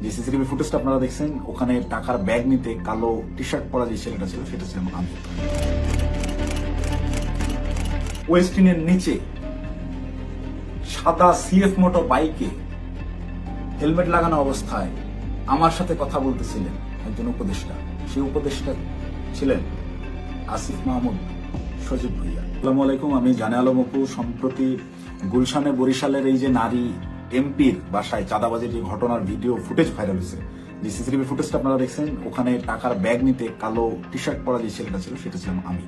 যে সিসিটিভি ফুটেজটা আপনারা দেখছেন, ওখানে টাকার ব্যাগ নিতে কালো টি শার্ট পরা যে ছেলেটা ছিল সেটা ছিলাম আমি। ওয়েস্টিনের নিচে সাদা সিএফ মোটর বাইকে হেলমেট লাগানো অবস্থায় আমার সাথে কথা বলতেছিলেন একজন উপদেষ্টা। সেই উপদেষ্টা ছিলেন আসিফ মাহমুদ সজীব ভুইয়া। আসসালামু আলাইকুম, আমি জানে আলম অপু। সম্প্রতি গুলশানে বরিশালের এই যে নারী এমপির বাসায় চাঁদাবাজির যে ঘটনার ভিডিও ফুটেজ ভাইরাল হয়েছে, যে সিসিটিভি ফুটেজটা আপনারা দেখছেন, ওখানে টাকার ব্যাগ নিতে কালো টি শার্ট পরা যে ছেলেটা ছিল সেটা ছিলাম আমি।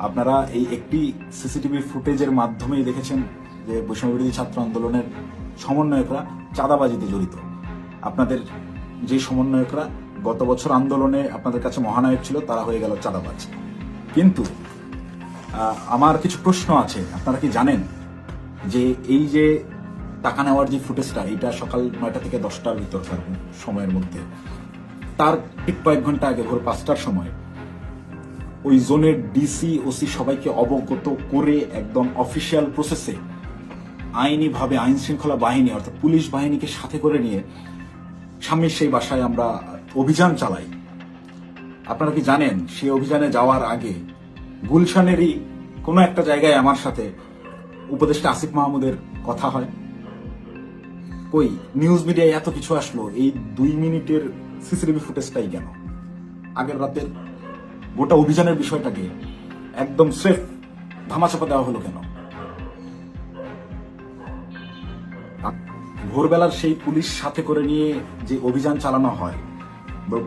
আপনারা এই একটি সিসিটিভি ফুটেজের মাধ্যমেই দেখেছেন যে বৈষম্যবিরোধী ছাত্র আন্দোলনের সমন্বয়করা চাঁদাবাজিতে জড়িত। আপনাদের যে সমন্বয়করা গত বছর আন্দোলনে আপনাদের কাছে মহানায়ক ছিল, তারা হয়ে গেল চাঁদাবাজ। কিন্তু আমার কিছু প্রশ্ন আছে। আপনারা কি জানেন যে এই যে টাকা নেওয়ার যে ফুটেজটা, এটা সকাল 9টা থেকে 10টার ভিতরকার সময়ের মধ্যে, তার ঠিক কয়েক ঘন্টা আগে ভোর 5টার সময় ওই জোনের ডিসি ওসি সবাইকে অবগত করে একদম অফিসিয়াল প্রসেসে আইনিভাবে আইন শৃঙ্খলা বাহিনী অর্থাৎ পুলিশ বাহিনীকে সাথে করে নিয়ে স্বামীর সেই বাসায় আমরা অভিযান চালাই। আপনারা কি জানেন সেই অভিযানে যাওয়ার আগে গুলশানেরই কোনো একটা জায়গায় আমার সাথে উপদেষ্টা আসিফ মাহমুদের কথা হয়? কই নিউজ মিডিয়ায় এত কিছু আসলো, এই 2 মিনিটের সিসিটিভি ফুটেজটাই কেন? আগের রাতের গোটা অভিযানের বিষয়টাকে একদম স্রেফ ধামাচাপা দেওয়া হলো কেন? ভোরবেলার সেই পুলিশ সাথে করে নিয়ে যে অভিযান চালানো হয়,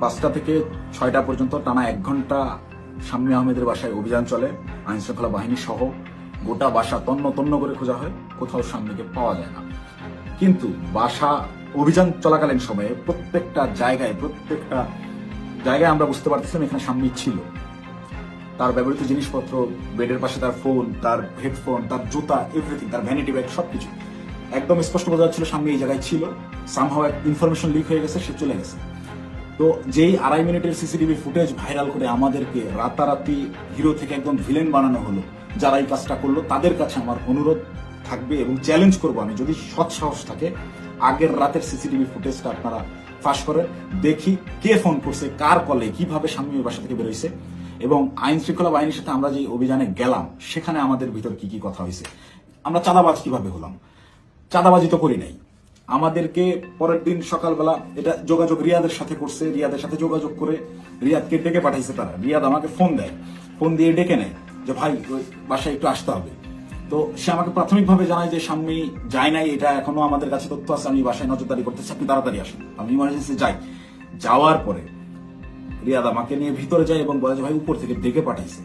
5টা থেকে 6টা পর্যন্ত টানা 1 ঘন্টা শাম্মী আহমেদের বাসায় অভিযান চলে, আইন শৃঙ্খলা বাহিনী সহ গোটা বাসা তন্ন তন্ন করে খোঁজা হয়, কোথাও শাম্মীকে পাওয়া যায় না। কিন্তু বাসা অভিযান চলাকালীন সময়ে প্রত্যেকটা জায়গায় আমরা বুঝতে পারতেছিলাম এখানে শাম্মী ছিল। তার ব্যবহৃত জিনিসপত্র, বেডের পাশে তার ফোন, তার হেডফোন, তার জুতা, এভরিথিং, তার ভ্যানিটি ব্যাগ, সবকিছু একদম স্পষ্ট বোঝা যাচ্ছিল সামনে এই জায়গায় ছিল। সামহাও ইনফরমেশন লিক হয়ে গেছে, সে চলে গেছে। তো যেই 2.5 মিনিটের সিসিটিভি ফুটেজ ভাইরাল করে আমাদেরকে রাতারাতি হিরো থেকে একদম ভিলেন বানানো হলো, যারা এই কাজটা করলো তাদের কাছে আমার অনুরোধ থাকবে এবং চ্যালেঞ্জ করবো আমি, যদি সৎ সাহস থাকে আগের রাতের সিসিটিভি ফুটেজটা আপনারা ফাঁস করে দেখি কে ফোন করছে, কার কলে, কিভাবে স্বামীর বাসা থেকে বেরোইছে, এবং আইন শৃঙ্খলা বাহিনীর সাথে আমরা যে অভিযানে গেলাম সেখানে আমাদের ভিতর কি কি কথা হয়েছে, আমরা চাঁদাবাজ কিভাবে হলাম। চাঁদাবাজি তো করি নাই। আমাদেরকে পরের দিন সকালবেলা এটা যোগাযোগ রিয়াদের সাথে করছে, রিয়াদের সাথে যোগাযোগ করে রিয়াদকে ডেকে পাঠাইছে তারা। রিয়াদ আমাকে ফোন দেয়, ফোন দিয়ে ডেকে নেয় যে ভাই বাসায় একটু আসতে হবে। তো সে আমাকে প্রাথমিকভাবে জানায় যে স্বামী যায় নাই, এটা এখনো আমাদের কাছে তথ্য আছে, আমি বাসায় নজরদারি করতেছি, আপনি তাড়াতাড়ি আসুন। আমি ইমার্জেন্সি যাই। যাওয়ার পরে রিয়াদ আমাকে নিয়ে ভিতরে যায় এবং বলে যে ভাই উপর থেকে ডেকে পাঠাইছে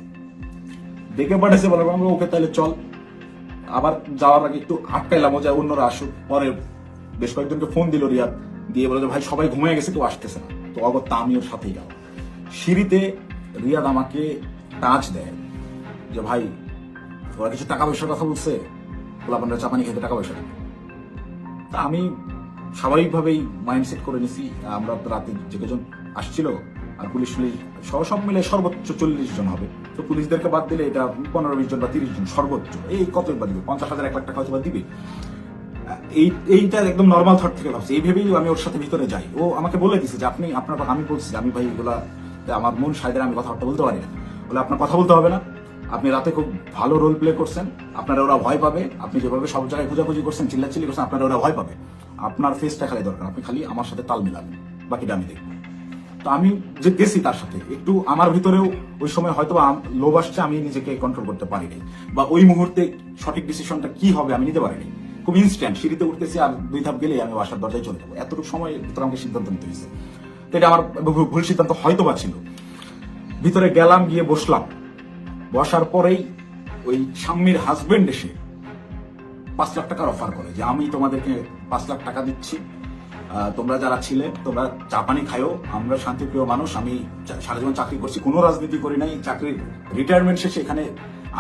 বলে আমরা ওকে তাহলে চল। আবার যাওয়ার আগে একটু আটকাইলাম যে অন্যরা আসুক। পরে বেশ কয়েকজনকে ফোন দিল রিয়াদ, দিয়ে বলে যে ভাই সবাই ঘুমিয়ে গেছে, কেউ আসতেছে না। তো অগত্যা আমি ওর সাথেই গেলাম। সিঁড়িতে রিয়াদ আমাকে টাচ দেয় যে ভাই ওরা কিছু টাকা পয়সার কথা বলছে, বলে আপনারা চাপানি খেতে টাকা পয়সা দেবে। তা আমি স্বাভাবিকভাবেই মাইন্ডসেট করে নিছি আমরা রাতে যে কজন আসছিল আর পুলিশ সব মিলে সর্বোচ্চ 40 জন হবে। তো পুলিশদেরকে বাদ দিলে এটা 15-20 জন বা 30 জন সর্বোচ্চ। এই কতই বা দিবে, 50,000 1 লাখ টাকা হয়তো বা দিবে। এইটা একদম নর্মাল থট থেকে ভাবছি। এই ভেবেই আমি ওর সাথে ভিতরে যাই। ও আমাকে বলে দিছে যে আপনি আপনার, আমি বলছি আমি ভাই এগুলা আমার মন সাইডের, আমি কথাবার্তা বলতে পারি না। বলে আপনার কথা বলতে হবে না, আপনি রাতে খুব ভালো রোল প্লে করছেন, আপনারা ওরা ভয় পাবে, আপনি যেভাবে সব জায়গায় খোঁজাখুঁজি করছেন, চিল্লাচিল্লি করছেন, আপনারা ওরা ভয় পাবে, আপনার ফেসটা খালি দরকার, আপনি খালি আমার সাথে তাল মিলাবেন, বাকিটা আমি দেখবো। তো আমি যে গেছি তার সাথে, একটু আমার ভিতরেও ওই সময় হয়তো লোভ আসছে, আমি নিজেকে কন্ট্রোল করতে পারিনি, বা ওই মুহূর্তে সঠিক ডিসিশনটা কি হবে আমি নিতে পারিনি। খুব ইনস্ট্যান্ট সিঁড়িতে উঠতেছি আর 2 ধাপ গেলেই আমি বাসার দরজায় চলে যাবো, এতটুকু সময় ভিতরে আমাকে সিদ্ধান্ত নিতে হয়েছে। তো এটা আমার ভুল সিদ্ধান্ত হয়তো বা ছিল। ভিতরে গেলাম, গিয়ে বসলাম। বসার পরেই ওই স্বামীর হাজবেন্ড এসে 5 লাখ টাকার অফার করে যে আমি তোমাদেরকে 5 লাখ টাকা দিচ্ছি, তোমরা যারা ছিলে তোমরা চা পানি খায়ো, আমরা শান্তিপ্রিয় মানুষ, আমি সারা জীবন চাকরি করছি, কোনো রাজনীতি করি নাই, চাকরির রিটায়ারমেন্ট শেষে এখানে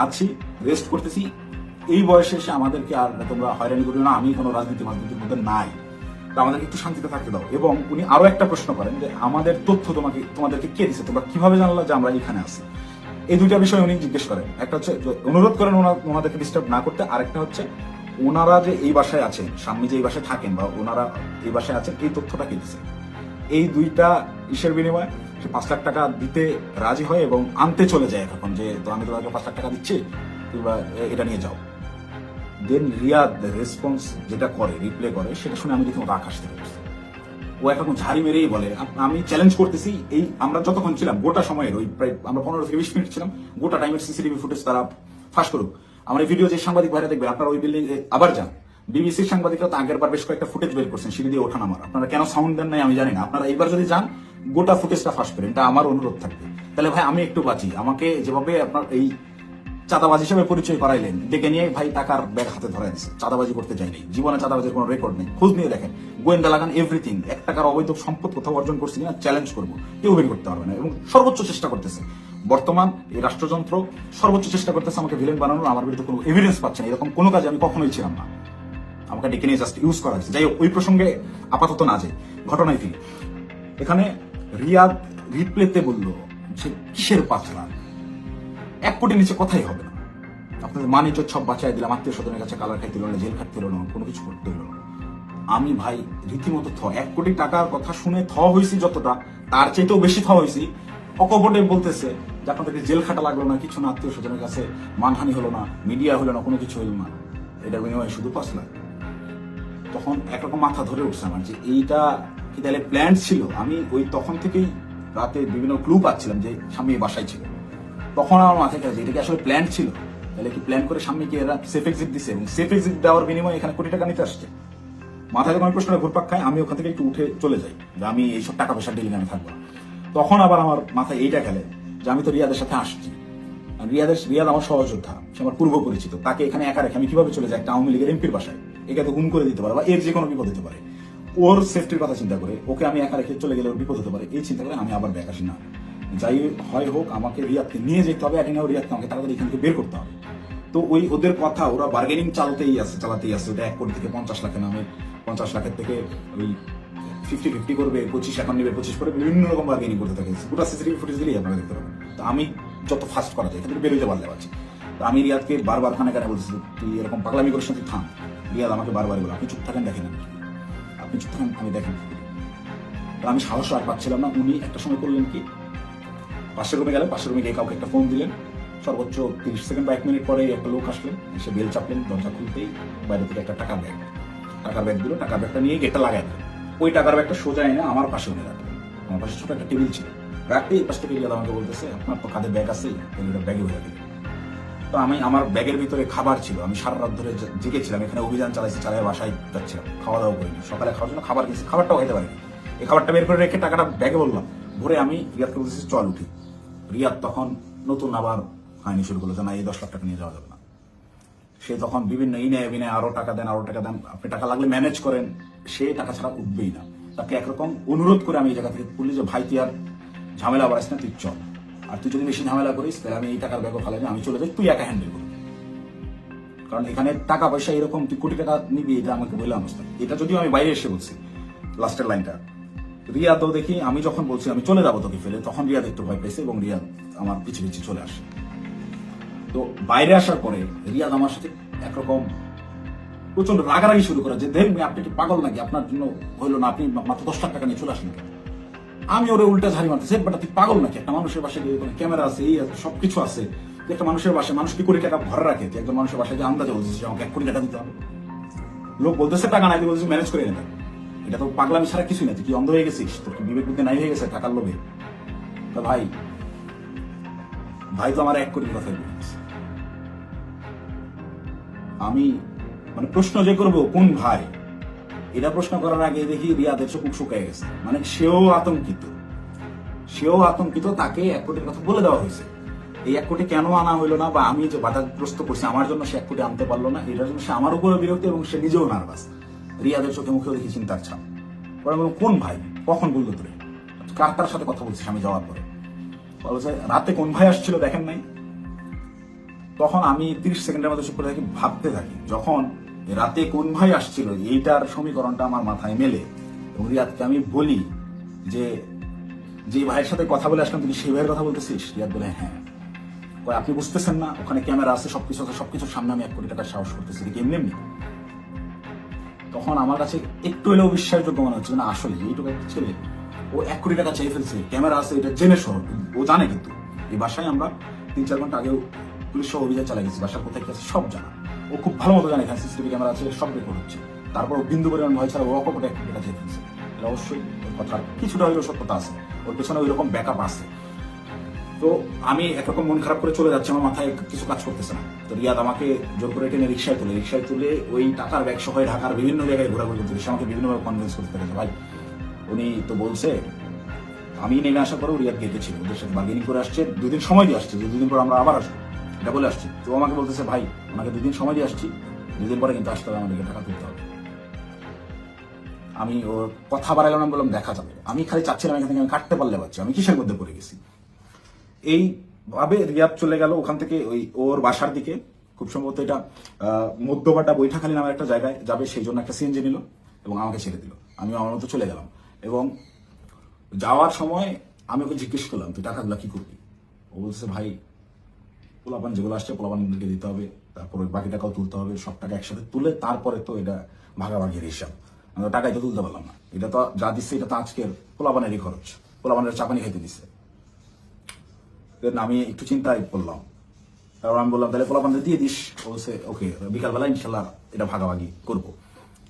আছি, রেস্ট করতেছি, এই বয়সে এসে আমাদেরকে আর তোমরা হয়রানি করিও না, আমি কোনো রাজনীতির মধ্যে নাই, তো আমাদেরকে একটু শান্তিতে থাকতে দাও। এবং উনি আরো একটা প্রশ্ন করেন যে আমাদের তথ্য তোমাদেরকে কে দিচ্ছে, তোমরা কিভাবে জানলা যে আমরা এখানে আছি। এই 2টা বিষয় উনি জিজ্ঞেস করেন। একটা হচ্ছে অনুরোধ করেন ওনাদেরকে ডিস্টার্ব না করতে, আরেকটা হচ্ছে ওনারা যে এই বাসায় আছেন, স্বামী যে এই বাসায় থাকেন বা ওনারা এই বাসায় আছেন, এই তথ্যটা কে দিচ্ছে? এই দুইটা ইসের বিনিময়ে সে 5 লাখ টাকা দিতে রাজি হয় এবং আনতে চলে যায় এখন, যে তো আমি তোমাকে 5 লাখ টাকা দিচ্ছি, তোমরা এটা নিয়ে যাও। দেন রিয়াদ রেসপন্স যেটা করে, রিপ্লে করে, সেটা শুনে আমি রীতিমতো আকাশ থেকে পড়ছি। ও একরকম ঝাড়ি মেরেই বলে, আমি চ্যালেঞ্জ করতেছি, এই আমরা যতক্ষণ ছিলাম গোটা সময়ের ওই প্রায় আমরা 15 থেকে 20 মিনিট ছিলাম, গোটা টাইমের সিসিটিভি ফুটেজ তারা ফাঁস করুক। আমার এই ভিডিও যে সাংবাদিক ভাইরা দেখবেন, আপনারা ওই বিল্ডিং আবার যান, বিবিসির সাংবাদিকরা তো আগের বার বেশ কয়েকটা ফুটেজ বের করছেন সিঁড়ি দিয়ে ওঠা নামার। আপনারা কেন সাউন্ড দেন নাই আমি জানি না, আপনারা এইবার যদি যান গোটা ফুটেজটা ফাঁস করেন, এটা আমার অনুরোধ থাকবে। তাহলে ভাই আমি একটু বাঁচি। আমাকে যেভাবে আপনার এই চাঁদাবাজ হিসেবে পরিচয় করাইলেন, ডেকে নিয়ে ভাই টাকার ব্যাগ হাতে ধরে দিচ্ছে, চাঁদাবাজি করতে যায়নি, জীবনে চাঁদাবাজির কোনো রেকর্ড নেই, খোঁজ নিয়ে দেখেন, গোয়েন্দা লাগান, এভরিথিং। 1 টাকার অবৈধ সম্পদ কোথাও অর্জন করছি কিনা চ্যালেঞ্জ করবো, কেউ বের করতে পারবে না। এবং সর্বোচ্চ চেষ্টা করতেছে বর্তমান এই রাষ্ট্রযন্ত্র, সর্বোচ্চ চেষ্টা করতেছে আমাকে ভিলেন বানানোর। আমার বিরুদ্ধে কোনো এভিডেন্স পাচ্ছে না, এরকম কোনো কাজে আমি কখনোই ছিলাম না, আমাকে ডেকে নিয়ে জাস্ট ইউজ করা হয়েছে। যাই হোক, ওই প্রসঙ্গে আপাতত না যাই, ঘটনায় ফিরি। এখানে রিয়াদ রিপ্লেতে বলল যে কিসের 5 লাখ, 1 কোটির নিচে কথাই হবে না, আপনাদের মানিজ্য সব বাঁচাই দিলাম, আত্মীয় স্বজনের কাছে কালার খাইতে হলো না, জেল খাটতে হলো না, কোনো কিছু করতে হলো না। আমি ভাই রীতিমতো 1 কোটি টাকার কথা শুনে হয়েছি যতটা, তার চাইতেও বেশি হয়েছি। অকপটে বলতেছে যে আপনাদেরকে জেল খাটা লাগলো না, কিছু না, আত্মীয় স্বজনের কাছে মানহানি হলো না, মিডিয়া হলো না, কোনো কিছু হলো না, এটার বিনিময়ে শুধু 5 লাখ। তখন একরকম মাথা ধরে উঠছে আমার যে এইটা কি তাহলে প্ল্যান ছিল। আমি ওই তখন থেকেই রাতে বিভিন্ন ক্লু পাচ্ছিলাম যে স্বামী বাসায় ছিল। তখন আমার মাথায় গেছে এটা কি আসলে প্ল্যান ছিল, তাহলে কি প্ল্যান করে স্বামীকে এরা সেফ এক্সিট দিছে এবং সেফ এক্সিট দেওয়ার বিনিময়ে এখানে কোটি টাকা নিতে আসছে। মাথায় যখন প্রশ্নটা ঘুরপাক খায়, আমি ওখান থেকে একটু উঠে চলে যাই যে আমি এইসব টাকা পয়সা ডিলিং আমি থাকবো। তখন আবার আমার মাথায় এইটা খেলে যে আমি তো রিয়াদের সাথে আসছি, রিয়াদ আমার সহযোদ্ধা, সে আমার পূর্ব পরিচিত, তাকে এখানে একা রেখে আমি কিভাবে চলে যাই একটা আওয়ামী লীগের এমপির বাসায়? একে তো গুম করে দিতে পারে বা এর যে কোনো বিপদ হতে পারে। ওর সেফটির কথা চিন্তা করে ওকে আমি একা রেখে চলে গেলে ওর বিপদ হতে পারে, এই চিন্তা করে আমি আবার ব্যাক আসি না। যাই হয় হোক, আমাকে রিয়াদকে নিয়ে যেতে হবে, এখানে রিয়াদকে আমাকে তাড়াতাড়ি এখান থেকে বের করতে হবে। তো ওই ওদের কথা, ওরা বার্গেনিং চালাতেই আছে, ওটা 1 কোটি থেকে 50 লাখে নামে, 50 লাখের থেকে ওই 50-50 করবে, 25 এখন নেবে, 25 করে বিভিন্ন রকম বার্গেনিং করতে থাকে। গোটা সিসিটিভি ফুটেজ দিলেই আপনারা দেখতে পাবেন। তো আমি যত ফাস্ট করা যায় এখান থেকে বেরোতে পারলে পারছি। তো আমি রিয়াদকে বারবার কানে বলতেছি তুই এরকম পাগলামি করিস না, তুই থাম। রিয়াদ আমাকে বারবার বলে আপনি চুপ থাকেন, দেখেন, আপনি চুপ থাকেন, আমি দেখেন। তো আমি সাহস আর পাচ্ছিলাম না। উনি একটা সময় করলেন কি, পাশের রুমে গেলেন, পাশের রুমে গিয়ে কাউকে একটা ফোন দিলেন, সর্বোচ্চ 30 সেকেন্ড বা 1 মিনিট পরে একটা লোক আসলেন, এসে বেল চাপলেন, দরজা খুলতেই বাইরে থেকে একটা টাকার ব্যাগ দিল, টাকার ব্যাগটা নিয়ে গেটটা লাগাই দিলেন। ওই টাকার ব্যাগটা সোজা এনে আমার পাশে উনি রাখলেন, আমার পাশে ছোট একটা টেবিল ছিল, রাখতে এই পাশ থেকে রিয়াদ আমাকে বলতেছে আপনার তো কাঁধে ব্যাগ আছে, ব্যাগে ভরে দিলেন। তো আমি আমার ব্যাগের ভিতরে খাবার ছিল, আমি সারা রাত ধরে জেগেছিলাম, এখানে অভিযান চালাই বাসায় যাচ্ছিলাম, খাওয়া দাওয়া করিনি, সকালে খাওয়ার জন্য খাবার কিনছি, খাবারটাও খেতে পারিনি। এই খাবারটা বের করে রেখে টাকাটা ব্যাগে বললাম ভরে, আমি রিয়াদকে বলতেছি চল উঠি। রিয়াদ তখন নতুন আবার হয়নি শুরু করলো যে না এই 10 লাখ টাকা নিয়ে যাওয়া যাবে না। সে তখন বিভিন্ন ইনে বিনয় আরো টাকা দেন, আপনি টাকা লাগলে ম্যানেজ করেন, সে টাকা ছাড়া উঠবেই না। তাকে একরকম অনুরোধ করে আমি এই জায়গা থেকে বললি যে ভাই তুই আর ঝামেলা বাড়াইস না, তুই চল, আর তুই যদি বেশি ঝামেলা করিস তাহলে আমি এই টাকার ব্যাগও ফালাই, আমি চলে যাই, তুই একা হ্যান্ডেল করবি। কারণ এখানে টাকা পয়সা এরকম তুই কোটি টাকা নিবি, এটা আমাকে বললাম অবস্থা। এটা যদিও আমি বাইরে এসে বলছি লাস্টের লাইনটা। রিয়াদও দেখি আমি যখন বলছি আমি চলে যাবো তোকে ফেলে, তখন রিয়াদ একটু ভয় পেয়েছে এবং রিয়াদ আমার পিছু পিছু চলে আসে। তো বাইরে আসার পরে রিয়াদ আমার সাথে একরকম প্রচন্ড রাগারাগি শুরু করে যে দেখবি আপনি কি পাগল নাকি, আপনার জন্য হইলো না, আপনি মাত্র 10 লাখ টাকা নিয়ে চলে আসলেন। আমি ওরে উল্টা ঝাড়ি মারতেছি, বাট তুই পাগল নাকি, একটা মানুষের বাসায় ক্যামেরা আছে, এই আছে, সবকিছু আছে, একটা মানুষের বাসায় মানুষ কি কোটি টাকা ভরে রাখে, একজন মানুষের বাসায় যে আন্দাজে বলছিস আমাকে 1 কোটি টাকা দিতে হবে। লোক বলতেছে টাকা নাই, বলতেছে ম্যানেজ করে এনে। এটা তো পাগলামি ছাড়া কিছুই না, তুই কি অন্ধ হয়ে গেছিস, তোর কি বিবেক বুদ্ধি নাই হয়ে গেছে টাকার লোভে? ভাই তো আমার 1 কোটির কথা বলছে। আমি মানে প্রশ্ন যে করবো কোন ভাই, এটা প্রশ্ন করার আগে দেখি রিয়াদের চোখ শুকায় গেছে, মানে সেও আতঙ্কিত, তাকে 1 কোটির কথা বলে দেওয়া হয়েছে। এই 1 কোটি কেন আনা হইলো না, বা আমি যে বাধাগ্রস্ত করছি আমার জন্য সে 1 কোটি আনতে পারলো না, এটার জন্য সে আমার উপরে বিরক্ত এবং সে নিজেও নার্ভাস। রিয়াদের চোখে মুখেও দেখি চিন্তার ছাপ। কোন ভাই, কখন বললো তোরে, কার সাথে কথা বলছিস আমি যাওয়ার পরে? বলছে রাতে কোন ভাই আসছিল দেখেন নাই? তখন আমি 30 সেকেন্ডের মতো চুপ করে থাকি, ভাবতে থাকি। যখন রাতে কোন ভাই আসছিল এইটার সমীকরণটা আমার মাথায় মেলে এবং রিয়াদকে আমি বলি যে ভাইয়ের সাথে কথা বলে আসলাম তুই সেই ভাইয়ের কথা বলতেছিস? রিয়াদ বলে হ্যাঁ। আপনি বুঝতেছেন না, ওখানে ক্যামেরা আছে, সবকিছুর সামনে আমি 1 কোটি টাকার সাহস করতেছি, এমনি তখন আমার কাছে একটু হলেও বিশ্বাসযোগ্য মনে হচ্ছে না, আসলে এইটুকু একটা ছেলে ও 1 কোটি টাকা চেয়ে ফেলছে, ক্যামেরা আছে, এটা জেনে সহ ও জানে। কিন্তু এই বাসায় আমরা 3-4 ঘন্টা আগেও পুলিশ সহ অভিযান চালাই গেছি, বাসার কোথায় কি আছে সব জানা। ও খুব ভালো মতো জানে এখানে সিসিটিভি ক্যামেরা আছে, সব রেকর্ড হচ্ছে। তারপর বিন্দু পরিমাণ ভয় ছাড়া ও অকপটে 1 কোটি টাকা চেয়ে ফেলছে। এটা অবশ্যই ওর কথার কিছুটা হলেও সত্যতা আছে, ওর পেছনে ওই রকম ব্যাকআপ আছে। তো আমি একরকম মন খারাপ করে চলে যাচ্ছি, আমার মাথায় কিছু কাজ করতেছে না। তো রিয়াদ আমাকে জোর করে টেনে রিক্সায় তুলে ওই টাকার ব্যাগ সহ ঢাকার বিভিন্ন জায়গায় ঘোরাঘুরি করতে, সে আমাকে বিভিন্নভাবে কনভিন্স করতে থাকে। ভাই উনি তো বলছে, আমি নেমে আসার পরে রিয়াদ গেছিল, ওদের সাথে বার্গেনিং করে আসছে, 2 দিন সময় দিয়ে আসছে, যে 2 দিন পর আমরা আবার আসবো এটা বলে আসছি। তো আমাকে বলতেছে, ভাই ওনাকে 2 দিন সময় দিয়ে আসছি, 2 দিন পরে কিন্তু আসতে হবে, আমাদেরকে টাকা তুলতে হবে। আমি ওর কথা বাড়াইলাম না, বললাম দেখা যাবে। আমি খালি চাচ্ছিলাম এখান থেকে আমি কাটতে পারলে পারছি, আমি কিসের মধ্যে পড়ে গেছি। এই ভাবে রিয়াদ চলে গেল ওখান থেকে ওই ওর বাসার দিকে। খুব সম্ভবত এটা মধ্যবাটা বৈঠাখালী নামের একটা জায়গায় যাবে, সেই জন্য একটা সিএনজি নিল এবং আমাকে ছেড়ে দিল। আমি আমার মতো চলে গেলাম। এবং যাওয়ার সময় আমি ওকে জিজ্ঞেস করলাম, তুই টাকাগুলো কি করবি? ও বলছে, ভাই পোলাপান যেগুলো আসছে পোলাপানকে দিতে হবে, তারপর ওই বাকি টাকাও তুলতে হবে, সব টাকা একসাথে তুলে তারপরে তো এটা ভাগাভাগির হিসাব। আমরা টাকাই তো তুলতে পারলাম না, এটা তো যা দিচ্ছে এটা তো আজকের পোলাপানেরই খরচ, পোলাপানের চাপানি খাইতে দিচ্ছে। আমি একটু চিন্তায় পড়লাম, তারপর আমি বললাম তাহলে পোলাপানদের দিয়ে দিস। বলছে ওকে, বিকালবেলা ইনশাল্লাহ এটা ভাগাভাগি করবো,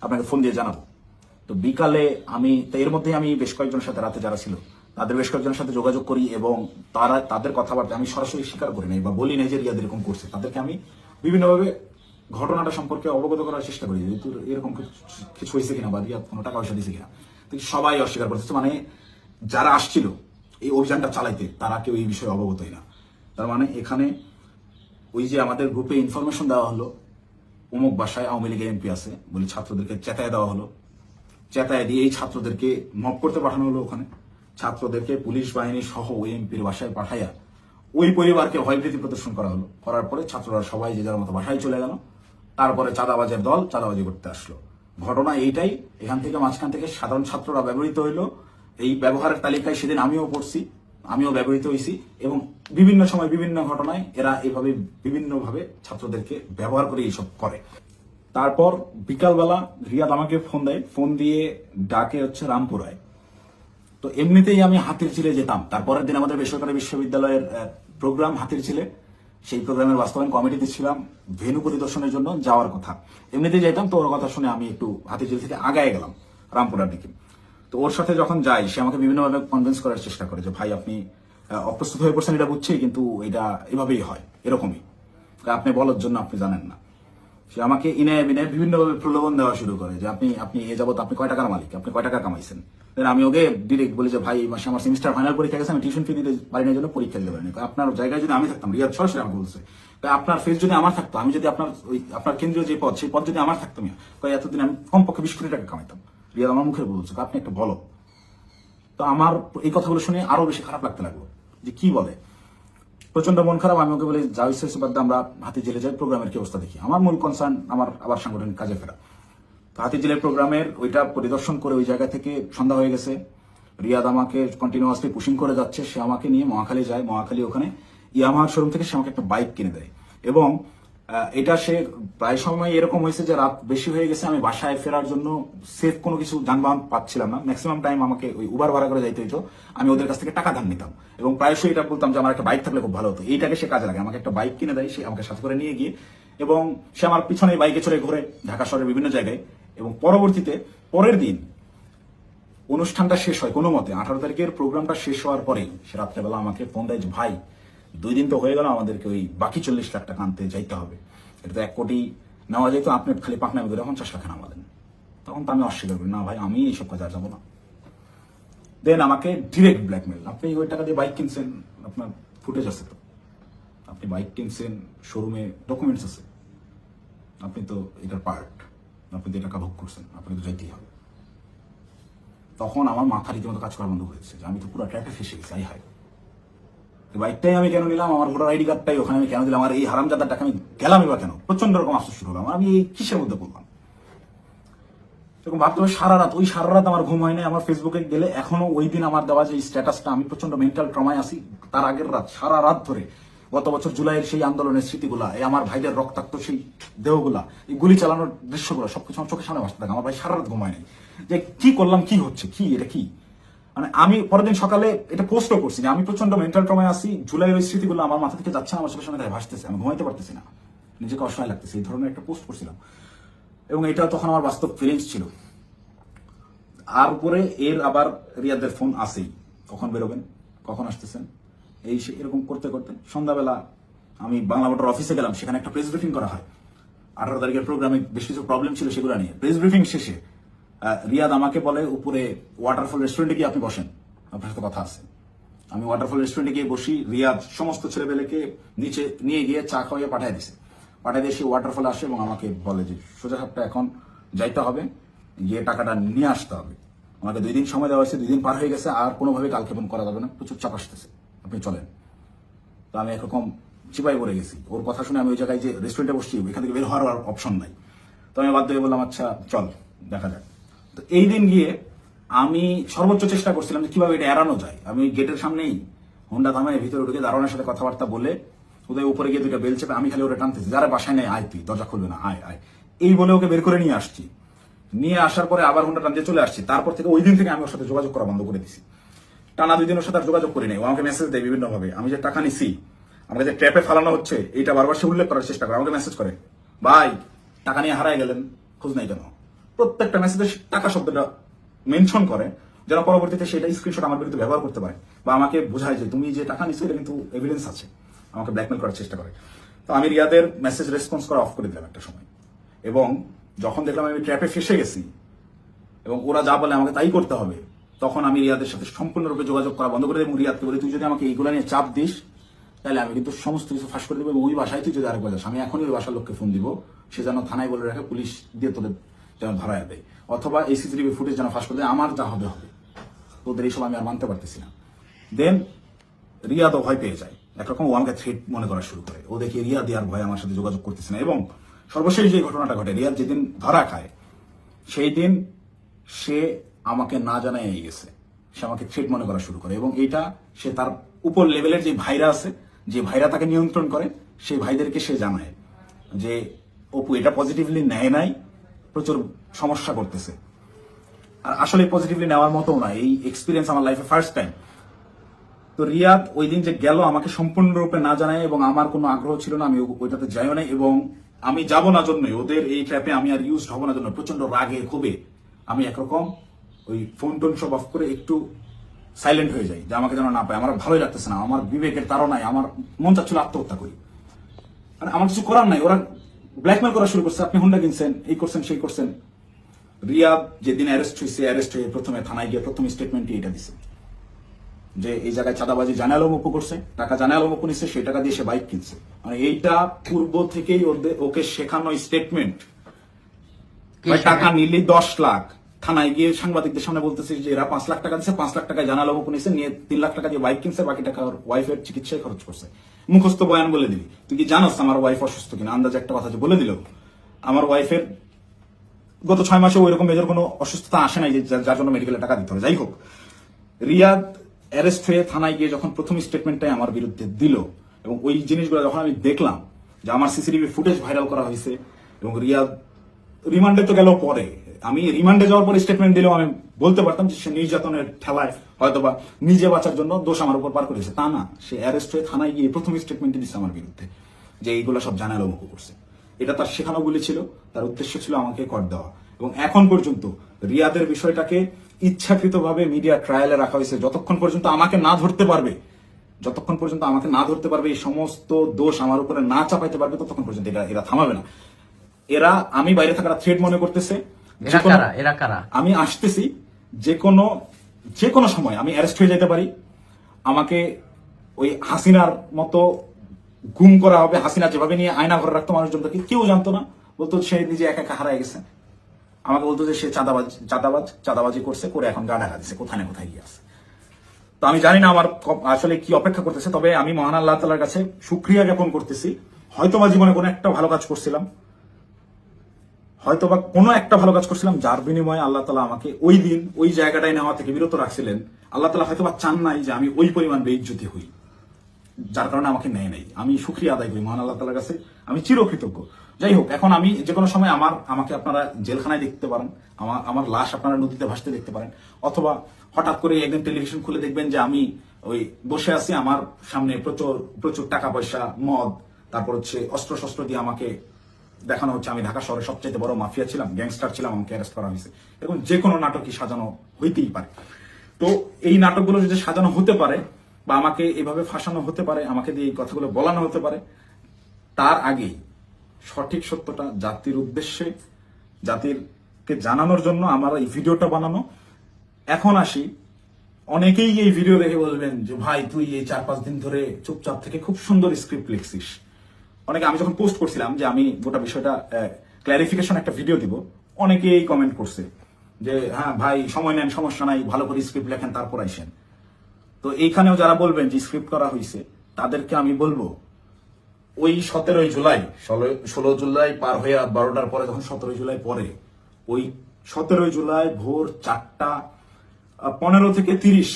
আপনাকে ফোন দিয়ে জানাবো। তো বিকালে আমি এর মধ্যে আমি বেশ কয়েকজনের সাথে রাতে যারা ছিল তাদের বেশ কয়েকজনের সাথে যোগাযোগ করি এবং তাদের কথাবার্তা আমি সরাসরি স্বীকার করি নাই বা বলি নাই যে রিয়াদ এরকম করছে। তাদেরকে আমি বিভিন্নভাবে ঘটনাটা সম্পর্কে অবগত করার চেষ্টা করি, যে তোর এরকম কিছু হয়েছে কিনা বা রিয়াদ কোনো টাকা পয়সা দিয়েছে কিনা। তো সবাই অস্বীকার করতেছে, মানে যারা আসছিল এই অভিযানটা চালাইতে তারা কেউ এই বিষয়ে অবগতই না। তার মানে এখানে ওই যে আমাদের গ্রুপে ইনফরমেশন দেওয়া হলো অমুক বাসায় আওয়ামী লীগের এমপি আছে বলে ছাত্রদেরকে চেতায় দেওয়া হলো, চেতায় দিয়ে এই ছাত্রদেরকে মপ করতে পাঠানো হলো। ওখানে ছাত্রদেরকে পুলিশ বাহিনী সহ ওই এমপির বাসায় পাঠাইয়া ওই পরিবারকে ভয়ভীতি প্রদর্শন করা হলো। করার পরে ছাত্ররা সবাই যে যার মতো বাসায় চলে গেল। তারপরে চাঁদাবাজের দল চাঁদাবাজি করতে আসলো। ঘটনা এইটাই। এখান থেকে মাঝখান থেকে সাধারণ ছাত্ররা ব্যবহৃত হইলো। এই ব্যবহারের তালিকায় সেদিন আমিও পড়ছি, আমিও ব্যবহৃত হয়েছি। এবং বিভিন্ন সময় বিভিন্ন ঘটনায় এরা এইভাবে বিভিন্নভাবে ছাত্রদেরকে ব্যবহার করে এইসব করে। তারপর বিকালবেলা রিয়াদ আমাকে ফোন দেয়, ফোন দিয়ে ডাকে হচ্ছে রামপুরায়। তো এমনিতেই আমি হাতিরঝিলে যেতাম, তারপরের দিন আমাদের বেসরকারি বিশ্ববিদ্যালয়ের প্রোগ্রাম হাতিরঝিলে, সেই প্রোগ্রামের বাস্তবায়ন কমিটিতে ছিলাম, ভেন্যু পরিদর্শনের জন্য যাওয়ার কথা। এমনিতেই যাইতাম, তো ওর কথা শুনে আমি একটু হাতিরঝিল থেকে আগায় গেলাম রামপুরার দিকে। তো ওর সাথে যখন যাই, সে আমাকে বিভিন্নভাবে কনভিন্স করার চেষ্টা করে যে ভাই আপনি অপ্রস্তুত হয়ে পড়ছেন, এটা বুঝছি, কিন্তু এটা এভাবেই হয়, এরকমই, আপনি বলার জন্য আপনি জানেন না। সে আমাকে ইনায় বিনায় বিভিন্নভাবে প্রলোভন দেওয়া শুরু করে যে আপনি এ যাবত আপনি কয় টাকার মালিক, আপনি কয় টাকা কামাইছেন। আমি ওকে ডিরেক্ট বলি যে ভাই এই মাসে আমার সেমিস্টার ফাইনাল পরীক্ষা গেছে, আমি টিউশন ফি দিতে পারি না, জন্য পরীক্ষা দিতে পারিনি। আপনার জায়গায় যদি আমি থাকতাম, রিয়াদ সরাসরি আমাকে বলছে, আপনার ফেস যদি আমার থাকতো, আমি যদি আপনার কেন্দ্রীয় যে পদ, সেই পদ যদি আমার থাকতো, এতদিন আমি কমপক্ষে 20 কোটি টাকা কামাইতাম। রিয়াদ আমার মুখে বলছে, আপনি একটা বলো। তো আমার এই কথাগুলো শুনে আরো বেশি খারাপ লাগতে লাগলো, যে কি বলে। প্রচন্ড মন খারাপ। আমি ওকে বলি যা হয়েছে বাদ আমরা হাতিরঝিলে যাই, প্রোগ্রামের কি অবস্থা দেখি। আমার মূল কনসার্ন আমার আবার সাংগঠনিক কাজে ফেরা। তো হাতিরঝিলের প্রোগ্রামের ওইটা পরিদর্শন করে ওই জায়গা থেকে সন্ধ্যা হয়ে গেছে। রিয়াদ আমাকে কন্টিনিউয়াসলি পুশিং করে যাচ্ছে, সে আমাকে নিয়ে মহাখালী যায়। মহাখালী ওখানে ইয়ামাহার শোরুম থেকে সে আমাকে একটা বাইক কিনে দেয়। এবং এটা সে প্রায় সময় এরকম হয়েছে যে রাত বেশি হয়ে গেছে, আমি বাসায় ফেরার জন্য সেফ কোনো কিছু যানবাহন পাচ্ছিলাম না। ম্যাক্সিমাম টাইম আমাকে ওই উবার ভাড়া করে যাইতে হইতো। আমি ওদের কাছ থেকে টাকা ধার নিতাম এবং প্রায়শই এটা বলতাম যে আমার একটা বাইক থাকলে খুব ভালো হতো। এইটাকে সে কাজে লাগে, আমাকে একটা বাইক কিনে দেয়, সে আমাকে সাথে করে নিয়ে গিয়ে, এবং সে আমার পিছনে বাইকে চড়ে ঘুরে ঢাকা শহরের বিভিন্ন জায়গায়। এবং পরবর্তীতে পরের দিন অনুষ্ঠানটা শেষ হয় কোনো মতে, 18 তারিখের প্রোগ্রামটা শেষ হওয়ার পরেই সে রাত্রেবেলা আমাকে ফোন দেয় যে ভাই 2 দিন তো হয়ে গেল, আমাদেরকে ওই বাকি 40 লাখ টাকা আনতে যাইতে হবে। এটা তো 1 কোটি নেওয়া যেত, আপনি খালি পাকনামি করে 50 লাখ নামালেন। তখন তো আমি অস্বীকার করি, না ভাই আমি এইসব কাজে আর যাবো না। দেন আমাকে ডিরেক্ট ব্ল্যাকমেল, আপনি ওই টাকা দিয়ে বাইক কিনছেন, আপনার ফুটেজ আছে তো, আপনি বাইক কিনছেন, শোরুমে ডকুমেন্টস আছে, আপনি তো এটার পার্ট, আপনি তো টাকা ভোগ করছেন, আপনি তো যাইতেই হবে। তখন আমার মাথা রীতিমতো কাজ করা বন্ধ হয়েছে যে আমি তো পুরো ট্র্যাপে ফেসে গেছি। আই হাই, বাইকটাই আমি কেন নিলাম, আমার ভোটার আইডি কার্ডটাই ওখানে আমি কেন দিলাম, আমার এই হারামজাদার টাকা আমি গেলামই বা কেন? প্রচন্ড রকম আফসোস শুরু হলাম, আমি এই কিসের মধ্যে পড়লাম। এরকম ভাবতে হবে ওই সারা রাত আমার ঘুম হয় না। আমার ফেসবুকে গেলে এখনো ওই দিন আমার দেওয়া যে স্ট্যাটাসটা, আমি প্রচন্ড মেন্টাল ট্রমায় আছি। তার আগের রাত সারা রাত ধরে গত বছর জুলাইয়ের সেই আন্দোলনের স্মৃতিগুলা, এই আমার ভাইদের রক্তাক্ত সেই দেহগুলা, এই গুলি চালানোর দৃশ্যগুলো সবকিছু আমার চোখের সামনে আসতে থাকে। আমার ভাই সারা রাত ঘুমায় নাই যে কি করলাম, কি হচ্ছে, কি এটা কি। মানে আমি পরের দিন সকালে এটা পোস্টও করছি যে আমি প্রচন্ড মেন্টাল ট্রমায় আছি, জুলাইয়ের ওই স্মৃতিগুলো আমার মাথা থেকে যাচ্ছে না, আমার চোখের সামনে ভাসতেছে, আমি ঘুমাইতে পারতেছি না, নিজেকে অসহায় লাগতেছে, এই ধরনের একটা পোস্ট করছিলাম। এবং এটা তখন আমার বাস্তব ফিলিংস ছিল। আর উপরে এর আবার রিয়াদের ফোন আসেই, কখন বেরোবেন, কখন আসতেছেন, এই এরকম করতে করতে সন্ধ্যাবেলা আমি বাংলা মোটর অফিসে গেলাম, সেখানে একটা প্রেস ব্রিফিং করা হয় 18 তারিখের প্রোগ্রামে, বেশ কিছু প্রবলেম ছিল সেগুলো নিয়ে। প্রেস ব্রিফিং শেষে রিয়াদ আমাকে বলে উপরে ওয়াটারফল রেস্টুরেন্টে গিয়ে আপনি বসেন, আপনার সাথে কথা আছে। আমি ওয়াটারফল রেস্টুরেন্টে গিয়ে বসি, রিয়াদ সমস্ত ছেলেবেলেকে নিচে নিয়ে গিয়ে চা খাওয়াইয়ে পাঠিয়ে দিছে। পাঠিয়ে দিয়ে সে ওয়াটারফলে আসে এবং আমাকে বলে যে সোজা সাপটা এখন যাইতে হবে, গিয়ে টাকাটা নিয়ে আসতে হবে। আমাকে 2 দিন সময় দেওয়া হয়েছে, 2 দিন পার হয়ে গেছে, আর কোনোভাবে কালক্ষেপণ করা যাবে না, প্রচুর চাপ আসতেছে, আপনি চলেন। তো আমি একরকম চিপাই পড়ে গেছি। ওর কথা শুনে আমি ওই জায়গায় যে রেস্টুরেন্টে বসছি, এখান থেকে বের হওয়ার অপশন নাই। তো আমি বাধ্য হয়ে বললাম আচ্ছা চল দেখা যাক। তো এই দিন গিয়ে আমি সর্বোচ্চ চেষ্টা করছিলাম যে কিভাবে এটা এড়ানো যায়। আমি গেটের সামনেই হোন্ডা থামায় ভিতরে ঢুকে দারোয়ানের সাথে কথাবার্তা বলে ওদের উপরে গিয়ে 2টা বেল চেপে আমি খালি ওরা টানতেছি, যারা বাসায় নেই আয়, তুই দরজা খুলবে না, আয় আয়, এই বলে ওকে বের করে নিয়ে আসছি। নিয়ে আসার পরে আবার হোন্ডা টানতে চলে আসছি। তারপর থেকে ওই দিন থেকে আমি ওর সাথে যোগাযোগ করা বন্ধ করে দিছি। টানা 2 দিন ওর সাথে আর যোগাযোগ করি নাই। ও আমাকে মেসেজ দেয় বিভিন্ন ভাবে, আমি যে টাকা নিছি, আমাকে যে ট্র্যাপে ফালানো হচ্ছে, এইটা বারবার সে উল্লেখ করার চেষ্টা করে। আমাকে মেসেজ করে, ভাই টাকা নিয়ে হারায় গেলেন, খোঁজ নাই কেন। প্রত্যেকটা মেসেজে টাকা শব্দটা মেনশন করে, যেন পরবর্তীতে সেটা স্ক্রিনশট আমার বিরুদ্ধে ব্যবহার করতে পারে, বা আমাকে বোঝায় যে তুমি যে টাকা নিছো এটা কিন্তু এভিডেন্স আছে, আমাকে ব্ল্যাকমেল করার চেষ্টা করে। তো আমি রিয়াদের মেসেজ রেসপন্স করা অফ করে দিলাম একটা সময়। এবং যখন দেখলাম আমি ট্র্যাপে ফেসে গেছি এবং ওরা যা বলে আমাকে তাই করতে হবে, তখন আমি রিয়াদের সাথে সম্পূর্ণরূপে যোগাযোগ করা বন্ধ করে দিই এবং রিয়াদকে বলি, তুই যদি আমাকে এইগুলো নিয়ে চাপ দিস তাহলে আমি কিন্তু সমস্ত কিছু ফাঁস করে দেবো, এবং ওই বাসায় তুই যদি আরেকবার যাস, আমি এখনই ওই বাসার লোককে ফোন দিব, সে যেন থানায় বলে রাখে, পুলিশ দিয়ে তোদের যেন ধরায় দেয়, অথবা এই সিসিটিভি ফুটেজ যেন ফাঁস করে দেয়, আমার যা হবে হবে। তোদের এইসব আমি আর মানতে পারতেছি না। দেন রিয়াদও ভয় পেয়ে যায়, একরকম ও আমাকে থ্রেট মনে করা শুরু করে। ও দেখে রিয়াদ আর ভয় আমার সাথে যোগাযোগ করতেছে না। এবং সর্বশেষ যে ঘটনাটা ঘটে, রিয়াদ যেদিন ধরা খায় সেই দিন সে আমাকে না জানাই গেছে, সে আমাকে থ্রেট মনে করা শুরু করে। এবং এইটা সে তার উপর লেভেলের যে ভাইরা আছে, যে ভাইরা তাকে নিয়ন্ত্রণ করে, সেই ভাইদেরকে সে জানায় যে অপু এটা পজিটিভলি নেয় নাই, প্রচুর সমস্যা করতেছে। আর আসলে পজিটিভলি নেওয়ার মতো না, এই এক্সপিরিয়েন্স আমার লাইফে ফার্স্ট টাইম। তো রিয়াদ ওই দিন যে গেল আমাকে সম্পূর্ণরূপে না জানায়, এবং আমার কোনো আগ্রহ ছিল না, আমি ওইটাতে যাইও নাই, এবং আমি যাব না জন্যই, ওদের এই ট্র্যাপে আমি আর ইউজ হব না জন্য প্রচন্ড রাগে ক্ষোভে আমি একরকম ওই ফোন টোন সব অফ করে একটু সাইলেন্ট হয়ে যাই, যে আমাকে যেন না পায়। আমার ভালোই লাগতেছে না, আমার বিবেকের তাড়নায় আমার মন চাচ্ছিল আত্মহত্যা করি। মানে আমার কিছু করার নাই, ওরা ব্ল্যাকমেল করা শুরু করছে, আপনি হুন্ডা কিনছেন, এই করছেন সেই করছেন। রিয়াদ যেদিন অ্যারেস্ট হয়ে প্রথমে থানায় গিয়ে প্রথম স্টেটমেন্টই এটা দিছে যে এই জায়গায় চাঁদাবাজি জানে আলম অপু করছে, টাকা জানে আলম অপু নিচ্ছে, সেই টাকা দিয়ে সে বাইক কিনছে। মানে এইটা পূর্ব থেকেই ওকে শেখানো স্টেটমেন্ট। টাকা নিলে 10 লাখ, থানায় গিয়ে সাংবাদিকদের সামনে বলতেছে যে এরা 5 লাখ টাকা দিচ্ছে, 5 লাখ টাকায় জানে আলম অপু নিচ্ছে, নিয়ে 3 লাখ টাকা দিয়ে বাইক কিনছে, বাকি টাকা ওর ওয়াইফের চিকিৎসায় খরচ করছে। মুখস্থ বয়ান বলে দিবি, তুই কি জানোস আমার ওয়াইফ অসুস্থ কিনা, আন্দাজে একটা কথা যে বলে দিল। আমার ওয়াইফের গত 6 মাসে ওইরকম মেজর কোনো অসুস্থতা আসে নাই যে যার জন্য মেডিকেলে টাকা দিতে হবে। যাই হোক, রিয়াদ অ্যারেস্ট হয়ে থানায় গিয়ে যখন প্রথম স্টেটমেন্টটাই আমার বিরুদ্ধে দিল, এবং ওই জিনিসগুলো যখন আমি দেখলাম যে আমার সিসিটিভি ফুটেজ ভাইরাল করা হয়েছে, এবং রিয়াদ রিমান্ডে তো গেল পরে, আমি রিমান্ডে যাওয়ার পরে স্টেটমেন্ট দিলেও আমি বলতে পারতাম যে সে নির্যাতনের ঠেলায় হয়তোবা নিজে বাঁচার জন্য দোষ আমার উপর পার করেছে, তা না, সে অ্যারেস্ট হয়ে থানায় গিয়ে প্রথম স্টেটমেন্ট দিচ্ছে আমার বিরুদ্ধে যে এইগুলো সব জানালো মুখ করছে। এটা তার শেখানো গুলি ছিল, তার উদ্দেশ্য ছিল আমাকে কর দেওয়া। এবং এখন পর্যন্ত রিয়াদের বিষয়টাকে ইচ্ছাকৃতভাবে মিডিয়া ট্রায়ালে রাখা হয়েছে, যতক্ষণ পর্যন্ত আমাকে না ধরতে পারবে, এই সমস্ত দোষ আমার উপরে না চাপাইতে পারবে, ততক্ষণ পর্যন্ত এরা থামাবে না। এরা আমি বাইরে থাকার থ্রেট মনে করতেছে, আমি আসতেছি, যে কোনো সময় আমি অ্যারেস্ট হয়ে যেতে পারি, আমাকে ওই হাসিনার মতো গুম করা হবে। হাসিনা যেভাবে নিয়ে আয়না ঘরে রাখতো মানুষজনকে, কেউ জানতো না, বলতো সে নিজে একা একা হারায় গেছে। আমাকে বলতো যে সে চাঁদাবাজি করছে, করে এখন গা ঢাকা দিচ্ছে, কোথায় না কোথায় গিয়ে আছে। তো আমি জানি না আমার আসলে কি অপেক্ষা করতেছে, তবে আমি মহান আল্লাহ তাআলার কাছে শুকরিয়া জ্ঞাপন করতেছি। হয়তোবা জীবনে কোনো একটা ভালো কাজ করছিলাম, যার বিনিময়ে আল্লাহ তাআলা আমাকে ওই দিন ওই জায়গাটায় নেওয়া থেকে বিরত রাখছিলেন। আল্লাহ তাআলা হয়তোবা চান নাই যে আমি ওই পরিমাণ বেইজ্জতি হই। যার কারণে আমাকে নেয় নাই। আমি শুকরিয়া আদায় করি মহান আল্লাহ তাআলার কাছে, আমি চিরকৃতজ্ঞ। যাই হোক, এখন আমি যে কোনো সময় আমাকে আপনারা জেলখানায় দেখতে পারেন, আমার লাশ আপনারা নদীতে ভাসতে দেখতে পারেন, অথবা হঠাৎ করে একদিন টেলিভিশন খুলে দেখবেন যে আমি ওই বসে আছি, আমার সামনে প্রচুর প্রচুর টাকা পয়সা, মদ, তারপর হচ্ছে অস্ত্র শস্ত্র দিয়ে আমাকে দেখানো হচ্ছে আমি ঢাকা শহরের সবচেয়ে বড় মাফিয়া ছিলাম, গ্যাংস্টার ছিলাম, আমাকে অ্যারেস্ট করা হয়েছে। এবং যে কোনো নাটকই সাজানো হইতেই পারে। তো এই নাটকগুলো যদি সাজানো হতে পারে বা আমাকে এভাবে ফাঁসানো হতে পারে, আমাকে দিয়ে এই কথাগুলো বলানো হতে পারে, তার আগেই সঠিক সত্যটা জাতির উদ্দেশ্যে, জাতিরকে জানানোর জন্য আমার এই ভিডিওটা বানানো। এখন আসি, অনেকেই এই ভিডিও দেখে বলবেন যে ভাই তুই এই 4-5 দিন ধরে চুপচাপ থেকে খুব সুন্দর স্ক্রিপ্ট লিখছিস। অনেকে, আমি যখন পোস্ট করছিলাম যে আমি গোটা বিষয়টা ক্ল্যারিফিকেশন একটা ভিডিও দিব, অনেকেই কমেন্ট করছে যে হ্যাঁ ভাই সময় নেন, সমস্যা নাই, ভালো করে স্ক্রিপ্ট লেখেন তারপর আইসেন। তো এইখানেও যারা বলবেন যে স্ক্রিপ্ট করা হয়েছে, তাদেরকে আমি বলবো ওই 17 জুলাই, 16 জুলাই পার হয়ে 12টার পরে যখন 17 জুলাই পরে, ওই 17 জুলাই ভোর 4:15 থেকে 30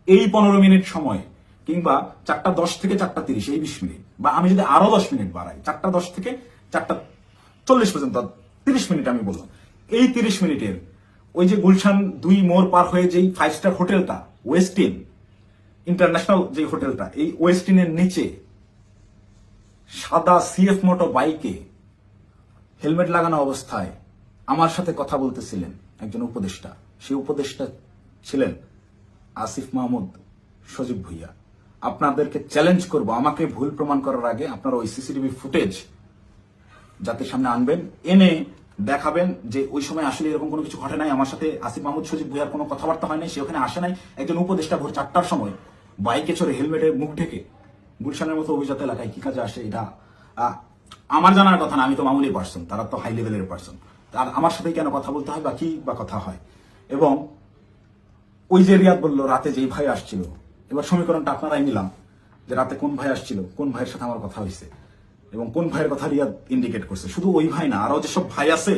এই 15 মিনিট সময়, কিংবা 4:10 থেকে 4:30 এই 20 মিনিট, বা আমি যদি আরো 10 মিনিট বাড়াই 4:10 থেকে 4:40 পর্যন্ত 30 মিনিট আমি বললাম, এই 30 মিনিটের ওই যে গুলশান 2 মোড় পার হয়ে যেই 5 স্টার হোটেলটা, ওয়েস্টিন ইন্টারন্যাশনাল যে হোটেলটা, এই ওয়েস্টিনের নিচে সাদা সিএফ মোটো বাইকে হেলমেট লাগানো অবস্থায় আমার সাথে কথা বলতেছিলেন একজন উপদেষ্টা। সেই উপদেষ্টা ছিলেন আসিফ মাহমুদ সজীব ভুইয়া। আপনাদেরকে চ্যালেঞ্জ করব, আমাকে ভুল প্রমাণ করার আগে আপনারা ওই সিসিটিভি ফুটেজ জাতির সামনে আনবেন, এনে দেখাবেন যে ওই সময় আসলে এরকম কোনো কিছু ঘটে নাই, আমার সাথে আসিফ মাহমুদ সজীব ভুইয়ার কোনো কথাবার্তা হয় নাই, সে ওখানে আসে নাই। একজন উপদেষ্টা ভোর 4টার সময় বাইকে চড়ে হেলমেটের মুখ ঢেকে গুলশানের মতো অভিজাত এলাকায় কি কাজে আসে, এটা আমার জানার কথা না। আমি তো মামুলি পার্সন, তারা তো হাই লেভেলের পার্সন। আর আমার সাথে কেন কথা বলতে হয় বা কি বা কথা হয়? এবং ওই যে রিয়াদ বললো রাতে যেই ভাই আসছিল, এবার সমীকরণটা আপনারাই নিলাম যে রাতে কোন ভাই আসছিল, কোন ভাইয়ের সাথে আমার কথা হয়েছে, এবং কোন ভাইয়ের কথা রিয়াদ ইন্ডিকেট করছে। শুধু ওই ভাই না, আরো যেসব ভাই আছে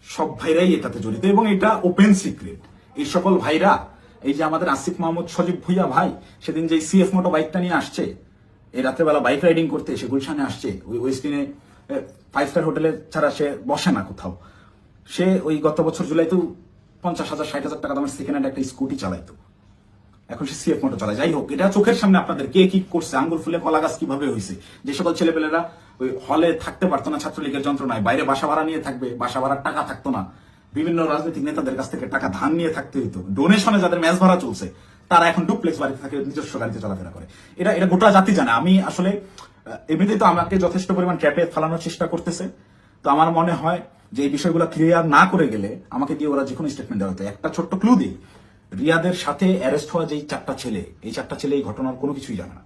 সব ভাইরাই এটাতে জড়িত, এবং এটা ওপেন সিক্রেট। এই সকল ভাইরা, এই যে আমাদের আসিফ মাহমুদ সজীব ভুইয়া ভাই সেদিন যে সিএফ মোটো বাইকটা নিয়ে আসছে, এই রাত্রেবেলা বাইক রাইডিং করতে এসে গুলশানে আসছে, ওই ওয়েস্টিনে 5 স্টার হোটেলে ছাড়া সে বসে না কোথাও। সে ওই গত বছর জুলাইতেও 50,000 60,000 টাকা দামের সেকেন্ড হ্যান্ড একটা স্কুটি চালাইতো, এখন সে সিএফ মোটো চালায়। যাই হোক, এটা চোখের সামনে আপনাদের কে কি করছে, আঙ্গুল ফুলে কলা গাছ কিভাবে হয়েছে। যে সকল ছেলেপেলেরা ওই হলে থাকতে পারতো না ছাত্রলীগের যন্ত্রণায়, বাইরে বাসা ভাড়া নিয়ে থাকবে, বাসা ভাড়ার টাকা থাকতো না, বিভিন্ন রাজনৈতিক নেতাদের কাছ থেকে টাকা ধার নিয়ে থাকতে হইতো, ডোনেশনে যাদের ম্যাচ ভাড়া চলছে, তারা এখন ডুপ্লেক্স বাড়িতে থাকে, নিজস্ব গাড়িতে চলাফেরা করে। এটা গোটা জাতি জানে। আমি আসলে এমনিতেই তো আমাকে যথেষ্ট পরিমাণ ট্র্যাপে ফেলানোর চেষ্টা করতেছে। তো আমার মনে হয় যে এই বিষয়গুলো ক্লিয়ার না করে গেলে আমাকে দিয়ে ওরা যে কোনো স্টেটমেন্ট দেওয়া হতো। একটা ছোট্ট ক্লু দিই, রিয়াদের সাথে অ্যারেস্ট হওয়া যেই 4টা ছেলে, এই 4টা ছেলে এই ঘটনার কোনো কিছুই জানে না।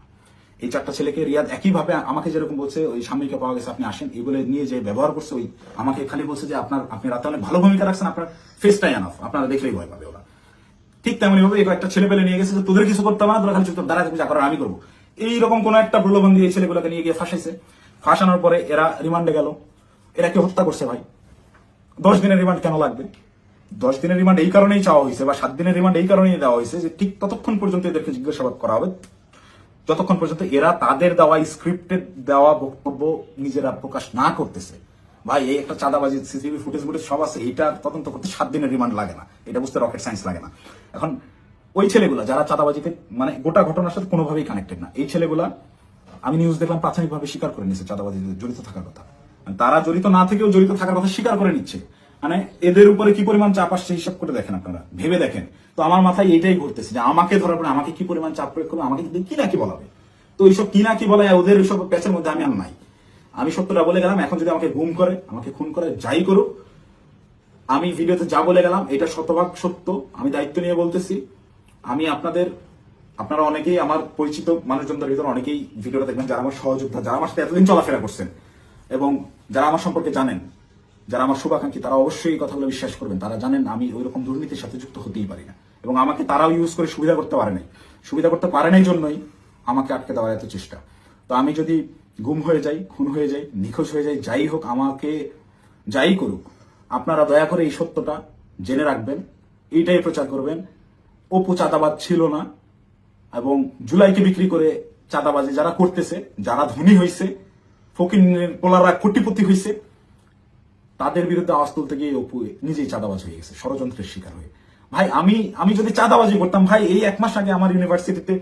এই 4টা ছেলেকে রিয়াদ একইভাবে আমাকে যেরকম বলছে ওই স্বামীকে পাওয়া গেছে আপনি আসেন, এগুলো নিয়ে যে ব্যবহার করছে, ওই আমাকে খালি বলছে যে আপনি রাতে অনেক ভালো ভূমিকা রাখছেন, আপনার ফেসটাই আনাফ, আপনারা দেখলেই ভয় পাবে ওরা। ঠিক তেমনি ভাবে এই একটা ছেলে পেলে নিয়ে গেছে যে তোদের কিছু করতে হবে না, তোরা খালি চুপচাপ দাঁড়ায় যা করার আমি করবো, এইরকম কোন একটা প্রলোভন দিয়ে এই ছেলেগুলোকে নিয়ে গিয়ে ফাঁসাইছে। ফাঁসানোর পরে এরা রিমান্ডে গেল। এরা কি হত্যা করছে ভাই? 10 দিনের রিমান্ড কেন লাগবে? 10 দিনের রিমান্ড এই কারণেই চাওয়া হয়েছে, বা 7 দিনের রিমান্ড এই কারণেই দেওয়া হয়েছে যে ঠিক ততক্ষণ পর্যন্ত এদেরকে জিজ্ঞাসাবাদ করা হবে যতক্ষণ পর্যন্ত এরা তাদের দেওয়া স্ক্রিপ্টেড দেওয়া বক্তব্য নিজেরা প্রকাশ না করতেছে। ভাই এই একটা চাঁদাবাজি সিসিটিভি ফুটেজ সব আছে, এটা তদন্ত করতে 7 দিনের রিমান্ড লাগে না, এটা বুঝতে রকেট সায়েন্স লাগে না। এখন ওই ছেলেগুলা যারা চাঁদাবাজিতে মানে গোটা ঘটনার সাথে কোনোভাবেই কানেক্টেড না, এই ছেলেগুলা আমি নিউজ দেখলাম প্রাথমিকভাবে স্বীকার করে নিচ্ছে চাঁদাবাজিতে জড়িত থাকার কথা। তারা জড়িত না থেকেও জড়িত থাকার কথা স্বীকার করে নিচ্ছে। মানে এদের উপরে কি পরিমাণ চাপ আসছে হিসাব করে দেখেন, আপনারা ভেবে দেখেন। তো আমার মাথায় এটাই ঘুরতেছে যে আমাকে ধরার পরে আমাকে কি পরিমাণ চাপ প্রয়োগ করবে, আমাকে কি না কি বলাবে। তো এইসব কি না কি বলে ওদের ওইসব প্যাচের মধ্যে আমি আর নাই। আমি সত্যটা বলে গেলাম, এখন যদি আমাকে গুম করে, আমাকে খুন করে, যাই করুক, আমি ভিডিওতে যা বলে গেলাম এটা শতভাগ সত্য, আমি দায়িত্ব নিয়ে বলতেছি। আমি আপনারা অনেকেই আমার পরিচিত মানুষজনদের ভিতরে অনেকেই ভিডিওটা দেখবেন যারা আমার সহযোদ্ধা, যারা আমার সাথে এতদিন চলাফেরা করছেন এবং যারা আমার সম্পর্কে জানেন, যারা আমার শুভাকাঙ্ক্ষী, তারা অবশ্যই এই কথাগুলো বিশ্বাস করবেন। তারা জানেন আমি ওই রকম দুর্নীতির সাথে যুক্ত হতেই পারি না, এবং আমাকে তারাও ইউজ করে সুবিধা করতে পারে নাই। সুবিধা করতে পারে নাই জন্যই আমাকে আটকে দেওয়ার এত চেষ্টা। তো আমি যদি গুম হয়ে যাই, খুন হয়ে যাই, নিখোঁজ হয়ে যাই, যাই হোক, আমাকে যাই করুক, আপনারা দয়া করে এই সত্যটা জেনে রাখবেন, এইটাই প্রচার করবেন। অপু চাঁদাবাদ ছিল না, এবং জুলাইকে বিক্রি করে চাঁদাবাজি যারা করতেছে, যারা ধনী হয়েছে, ফকিরের পোলারা কোটিপতি হয়েছে, তাদের বিরুদ্ধে আওয়াজ তুলতে গিয়ে অপু নিজেই চাঁদাবাজ হয়ে গেছে, ষড়যন্ত্রের শিকার হয়ে। ভাই আমি যদি চাঁদাবাজি করতাম, ভাই এই 1 মাস আগে আমার ইউনিভার্সিটিতে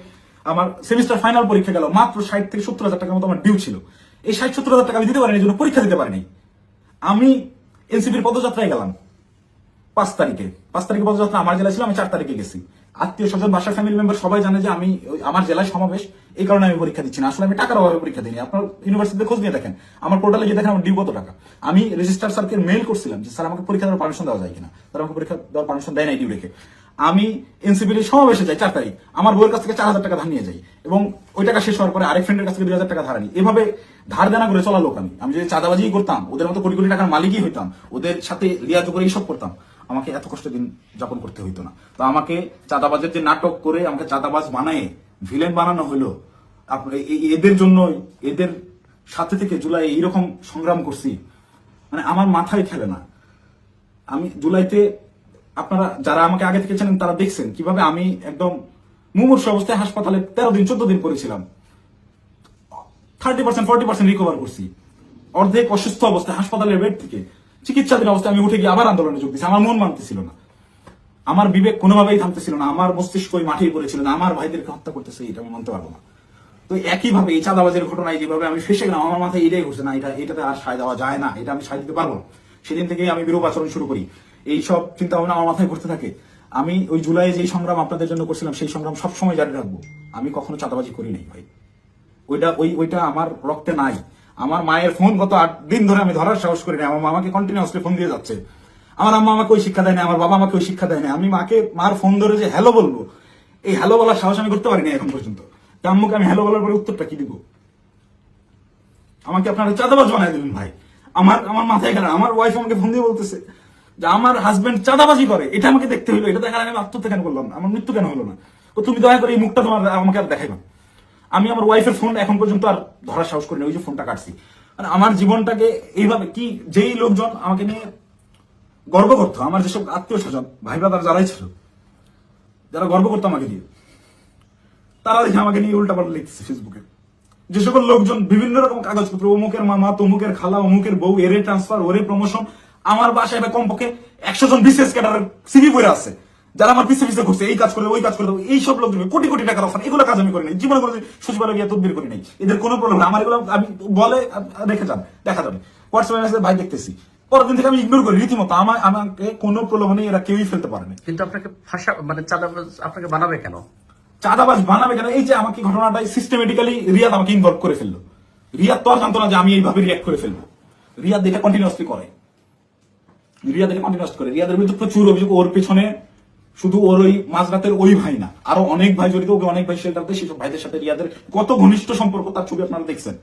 আমার সেমিস্টার ফাইনাল পরীক্ষা গেল, মাত্র 60 থেকে 70,000 টাকার মতো আমার ডিউ ছিল। এই 60-70,000 টাকা আমি দিতে পারিনি, এই জন্য পরীক্ষা দিতে পারিনি। আমি এনসিপির পদযাত্রায় গেলাম 5 তারিখে পদযাত্রা আমার জেলায় ছিল, আমি 4 তারিখে গেছি। আত্মীয় স্বজন, বাসার ফ্যামিলি মেম্বার সবাই জানে যে আমি আমার জেলায় সমাবেশ, এই কারণে আমি পরীক্ষা দিচ্ছি না। আসলে আমি টাকার অভাবে পরীক্ষা দিইনি। আপনার ইউনিভার্সিটিতে খোঁজ নিয়ে দেখেন, আমার পোর্টালে গিয়ে দেখেন আমার ডিউ কত টাকা। আমি রেজিস্ট্রার স্যারকে মেইল করছিলাম যে স্যার আমাকে পরীক্ষা দেওয়ার পারমিশন দেওয়া যায় কিনা, তারা আমাকে পরীক্ষা দেওয়ার পারমিশন দেয় নাই ডিউ রেখে। আমি এনসিপির সমাবেশে যাই 4 তারিখ, আমার বউয়ের কাছ থেকে 4,000 টাকা ধার নিয়ে যাই, এবং ওই টাকা শেষ হওয়ার পরে আরেক ফ্রেন্ডের কাছ থেকে 2,000 টাকা ধার আনি। এভাবে ধার দেনা করে চলা লোক আমি যদি চাঁদাবাজি করতাম, ওদের মতো কোটি কোটি টাকার মালিকই হইতাম, ওদের সাথে লিয়াজু করে এইসব করতাম, আমাকে এত কষ্ট দিন যাপন করতে হইতো না। তো আমাকে চাঁদাবাজের যে নাটক করে আমাকে চাঁদাবাজ বানায় ভিলেন বানানো হলো, এদের জন্য, এদের সাথে থেকে জুলাই এইরকম সংগ্রাম করছি, মানে আমার মাথায় খেলে না। আমি জুলাইতে, আপনারা যারা আমাকে আগে থেকে চেনেন তারা দেখছেন কিভাবে আমি একদম মুমূর্ষু অবস্থায় হাসপাতালে 13 দিন 14 দিন করেছিলাম, 30% 40% রিকভার করছি। অর্ধেক অসুস্থ অবস্থায় হাসপাতালের বেড থেকে চিকিৎসাধীন অবস্থায় আমি উঠে গিয়ে আবার আন্দোলনে যোগ দিচ্ছি। আমার মন মানতেছিল না, আমার বিবেক কোনোভাবেই থামতেছিল না, আমার মস্তিষ্ক মাঠেই পড়েছিল না, আমার ভাইদেরকে হত্যা করতেছে, এটা আমি মানতে পারবো না। তো একইভাবে এই চাঁদাবাজের ঘটনায় যেভাবে আমি ফেসে গেলাম, আমার মাথায় এটাই ঘুরছে না, এটাতে আর সায় দেওয়া যায় না, এটা আমি সায় দিতে পারবো না। সেদিন থেকেই আমি বিরূপ আচরণ শুরু করি, এইসব চিন্তা ভাবনা আমার মাথায় ঘুরতে থাকে। আমি ওই জুলাইয়ে যে সংগ্রাম আপনাদের জন্য করছিলাম, সেই সংগ্রাম সবসময় জারি রাখবো। আমি কখনো চাঁদাবাজি করি নাই ভাই, ওইটা আমার রক্তে নাই। আমার মায়ের ফোন গত 8 দিন ধরে আমি ধরার সাহস করি না, আমার মামাকে কন্টিনিউয়াসলি ফোন দিয়ে যাচ্ছে। আমার আম্মা আমাকে ওই শিক্ষা দেয় না, আমার বাবা আমাকে ওই শিক্ষা দেয় না। আমি মার ফোন ধরে যে হ্যালো বলবো, এই হ্যালো বলার সাহস আমি করতে পারিনি এখন পর্যন্ত। আম্মুকে আমি হ্যালো বলার পরে উত্তরটা কি দিব? আমাকে আপনারা চাঁদাবাজ বানাই দিলেন ভাই। আমার মাথায় গেল, আমার ওয়াইফ আমাকে ফোন দিয়ে বলতেছে যে আমার হাজবেন্ড চাঁদাবাজি করে, এটা আমাকে দেখতে হইলো, এটা দেখার আমি আত্মহত্যা কেন করলাম, আমার মৃত্যু কেন হলো না? তো তুমি দয়া করে এই মুখটা তোমার আমাকে আর দেখাইবা। আমি আমার ওয়াইফের ফোন এখন পর্যন্ত আর ধরার সাহস করিনি, ওই যে ফোনটা কাটছি। মানে আমার জীবনটাকে এইভাবে কি, যেই লোকজন আমাকে নিয়ে গর্ব করতো, আমার যেসব আত্মীয় স্বজন ভাই ব্রাদার যারাই ছিল, যারা গর্ব করতো আমাকে দিয়ে, তারা দেখে আমাকে নিয়ে উল্টাপাল্টা লিখতেছে ফেসবুকে। যে সকল লোকজন বিভিন্ন রকম কাগজপত্র, অমুকের মামা, তমুকের খালা, অমুকের বউ, এরে ট্রান্সফার, ওরে প্রমোশন, আমার বাসায় কমপক্ষে 100 জন বিসিএস ক্যাডারের সিভি পড়ে আছে, যারা আমার পিছে পিছে করছে, এই কাজ করে ওই কাজ করে, এইসব লোক কোটি কোটি টাকার অফার, এগুলো কাজ আমি করি নাই জীবনে, করে সচিবালয় গিয়ে তদবির করি নাই। এদের কোনো প্রবলেম না, আমার এগুলো আমি বলে রেখে যান, দেখা যাবে হোয়াটসঅ্যাপে মেসেজ, ভাই দেখতেছি, পরের দিন থেকে আমি ইগনোর করি রীতিমতো। আমাকে কোনো প্রলোভনে এরা কেউই ফেলতে পারেনি। কিন্তু আপনাকে ভাষা মানে চাঁদাবাজ আপনাকে বানাবে কেন? চাঁদাবাজ বানাবে কেন? এই যে আমাকে ঘটনাটাই সিস্টেমেটিক্যালি রিয়াদ আমাকে ইনভলভ করে ফেললো। রিয়াদ তো আর জানতো না যে আমি এইভাবে রিয়াক্ট করে ফেলবো। রিয়াদ এটা কন্টিনিউয়াসলি করে, রিয়াদের বিরুদ্ধে প্রচুর অভিযোগ। ওর পেছনে শুধু ওর ওই মাঝরাতের ওই ভাই না, আরো অনেক ভাই জড়িত, ওকে অনেক ভাই শেল্টারতে, সেসব ভাইদের সাথে রিয়াদের কত ঘনিষ্ঠ সম্পর্ক তার ছবি আপনারা দেখছেন।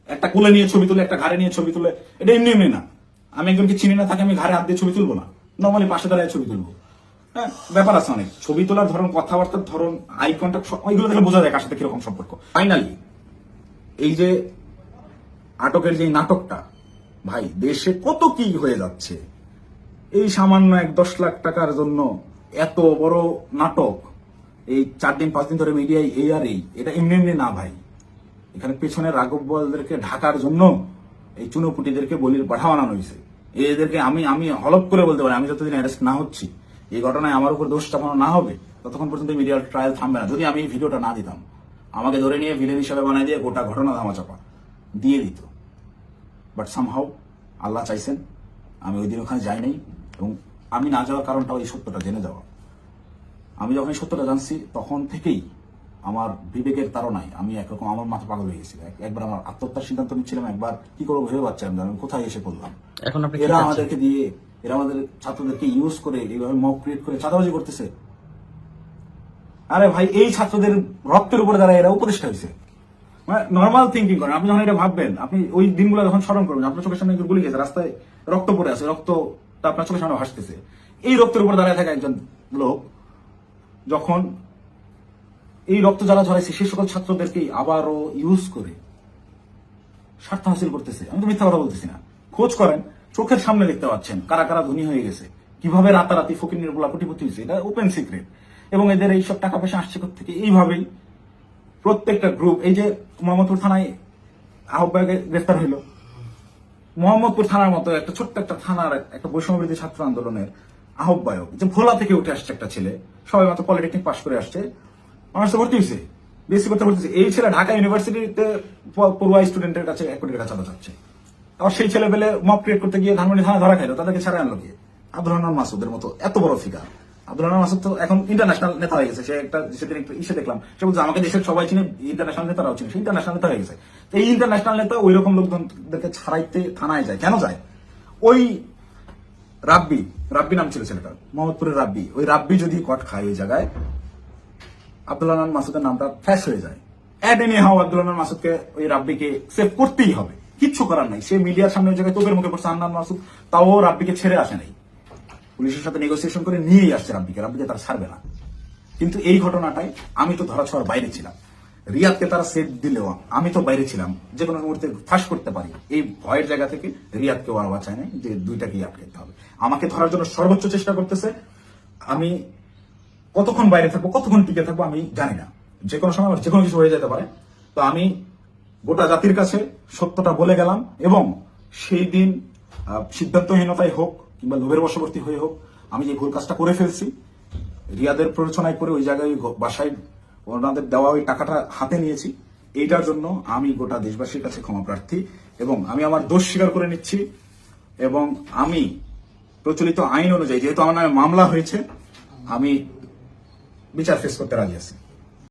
একটা কোলে নিয়ে ছবি তুলে, একটা ঘাড়ে নিয়ে ছবি তুলে, এটা এমনি এমনি না। আমি একজনকে চিনি না, তাকে আমি ঘাড়ে হাত দিয়ে ছবি তুলবো না, নর্মালি পাশে দাঁড়ায় ছবি তুলবো। হ্যাঁ, ব্যাপার আছে অনেক। ছবি তোলার ধরন, কথাবার্তার ধরন, আই কন্ট্যাক্ট, ওইগুলো দেখলে বোঝা যায় কার সাথে কিরকম সম্পর্ক। ফাইনালি এই যে আটকের যে নাটকটা, ভাই দেশে কত কি হয়ে যাচ্ছে, এই সামান্য 10 লাখ টাকার জন্য এত বড় নাটক, এই 4 দিন 5 দিন ধরে মিডিয়ায় এই আর এই, এটা এমনি এমনি না ভাই। এখানে পেছনে রাঘব বোয়ালদেরকে ঢাকার জন্য এই চুনোপুটিদেরকে বলির পাঠা বানানো হয়েছে। এদেরকে আমি হলপ করে বলতে পারি, আমি যতদিন অ্যারেস্ট না হচ্ছি, এই ঘটনায় আমার উপর দোষ চাপানো না হবে, ততক্ষণ পর্যন্ত মিডিয়ার ট্রায়াল থামবে না। যদি আমি এই ভিডিওটা না দিতাম, আমাকে ধরে নিয়ে ভিলেন হিসাবে বানাই দিয়ে গোটা ঘটনা ধামাচাপা দিয়ে দিত। বাট সামহাউ আল্লাহ চাইছেন আমি ওই দিন ওখানে যাই নাই, এবং আমি না যাওয়ার কারণটা এই সত্যটা জেনে যাওয়া। আমি যখন এই সত্যটা জানছি, তখন থেকেই আমার বিবেকের তাড়নায় আমি একরকম আমার মাথা পাগল হয়ে গেছিল। একবার আমার আত্মহত্যার সিদ্ধান্ত নিচ্ছিলাম, একবার কি করবো ভেবে পাচ্ছিলাম না আমি কোথায় এসে পড়লাম। এখন আপনি এরা আমাদেরকে দিয়ে, এরা আমাদের ছাত্রদেরকে ইউজ করে এইভাবে মক ক্রিয়েট করে চাঁদাবাজি করতেছে। আরে ভাই, এই ছাত্রদের রক্তের উপরে দ্বারা এরা উপদেষ্টা হয়েছে। মানে নর্মাল থিঙ্কিং করেন আপনি, যখন এটা ভাববেন, আপনি ওই দিনগুলো যখন স্মরণ করবেন, আপনার চোখের সামনে গুলি গেছে, রাস্তায় রক্ত পড়ে আছে, রক্তটা আপনার চোখের সামনে ভাসতেছে। এই রক্তের উপর দাঁড়ায় থাকা একজন লোক যখন এই রক্ত যারা ঝরাইছে, সেই সকল ছাত্রদেরকেই আবারও ইউজ করে স্বার্থ হাসিল করতেছে। আমি তো মিথ্যা কথা বলতেছি না, খোঁজ করেন, চোখের সামনে দেখতে পাচ্ছেন কারা কারা ধনী হয়ে গেছে, কিভাবে রাতারাতি ফকির নির্মলা কোটিপতি হয়েছে, এটা ওপেন সিক্রেট। এবং এদের এইসব টাকা পয়সা আসছে থেকে এইভাবেই প্রত্যেকটা গ্রুপ, এই যে মোহাম্মদপুর থানায় আহ্বায়ক গ্রেফতার হইলো, মোহাম্মদপুর থানার মতো একটা ছোট্ট একটা থানার একটা বৈষম্যবিরোধী ছাত্র আন্দোলনের আহ্বায়ক, যে ভোলা থেকে উঠে আসছে একটা ছেলে, সবাই মাত্র পলিটেকনিক পাশ করে আসছে, অনার্সে ভর্তি হয়েছে, বিএসসি করতে ভর্তি হয়েছে। এই ছেলে ঢাকা ইউনিভার্সিটিতে পড়ুয়া স্টুডেন্টের কাছে 1 কোটি টাকা চাঁদা যাচ্ছে। আবার সেই ছেলে পেলে মক ক্রিয়েট করতে গিয়ে ধানমন্ডি থানা ধরা খাইলো, তাদেরকে ছাড়া আনলো গিয়ে। আব্দুল হান্নান মাসুদের মতো এত বড় ফিগার, আব্দুল হান্নান মাসুদ তো এখন ইন্টারন্যাশনাল নেতা হয়ে গেছে। সে একটা সেদিন একটু ইসে দেখলাম, সে বলছে আমাকে দেশের সবাই চিনে, ইন্টারন্যাশনাল নেতারাও চিনে, সে ইন্টারন্যাশনাল নেতা হয়ে গেছে। তো এই ইন্টারন্যাশনাল নেতা ওই রকম লোকজনদেরকে ছাড়াইতে থানায় যায়, কেন যায়? ওই রাব্বি নাম ছিল ছেলেটার, মোহাম্মদপুরের রাব্বি, ওই রাব্বি যদি কট খায় ওই জায়গায়, আব্দুল হান্নান মাসুদের নামটা ফ্যাশ হয়ে যায়। Add anyhow Abdul Hannan মাসুদকে, ওই রাব্বিকে সেভ করতেই হবে, কিচ্ছু করার নাই। সে মিডিয়ার সামনে ওই জায়গায় তোপের মুখে পড়ছে হান্নান মাসুদ, তাও রাব্বিকে ছেড়ে আসে নাই, পুলিশের সাথে নেগোসিয়েশন করে নিয়েই আসছে রাব্বিকে তারা ছাড়বে না। কিন্তু এই ঘটনাটাই আমি তো ধরা ছোঁয়ার বাইরে ছিলাম, রিয়াদকে তারা সেট দিলেও আমি তো বাইরে ছিলাম, যে কোনো মুহূর্তে ফাঁস করতে পারি। এই ভয়ের জায়গা থেকে রিয়াদকেও আর বাঁচায় নাই, যে দুইটাকেই আটকাতে হবে। আমাকে ধরার জন্য সর্বোচ্চ চেষ্টা করতেছে। আমি কতক্ষণ বাইরে থাকবো, কতক্ষণ টিকে থাকবো আমি জানি না, যে কোনো সময় আমার যে কোনো কিছু হয়ে যেতে পারে। তো আমি গোটা জাতির কাছে সত্যটা বলে গেলাম, এবং সেই দিন সিদ্ধান্তহীনতায় হোক কিংবা লোভের বশবর্তী হয়ে হোক, আমি যে ভুল কাজটা করে ফেলছি, রিয়াদের প্ররোচনায় করে ওই জায়গায় বাসায় ওনাদের দেওয়া ওই টাকাটা হাতে নিয়েছি, এইটার জন্য আমি গোটা দেশবাসীর কাছে ক্ষমা প্রার্থী, এবং আমি আমার দোষ স্বীকার করে নিচ্ছি। এবং আমি প্রচলিত আইন অনুযায়ী, যেহেতু আমার নামে মামলা হয়েছে, আমি বিচার ফেস করতে রাজি আছি।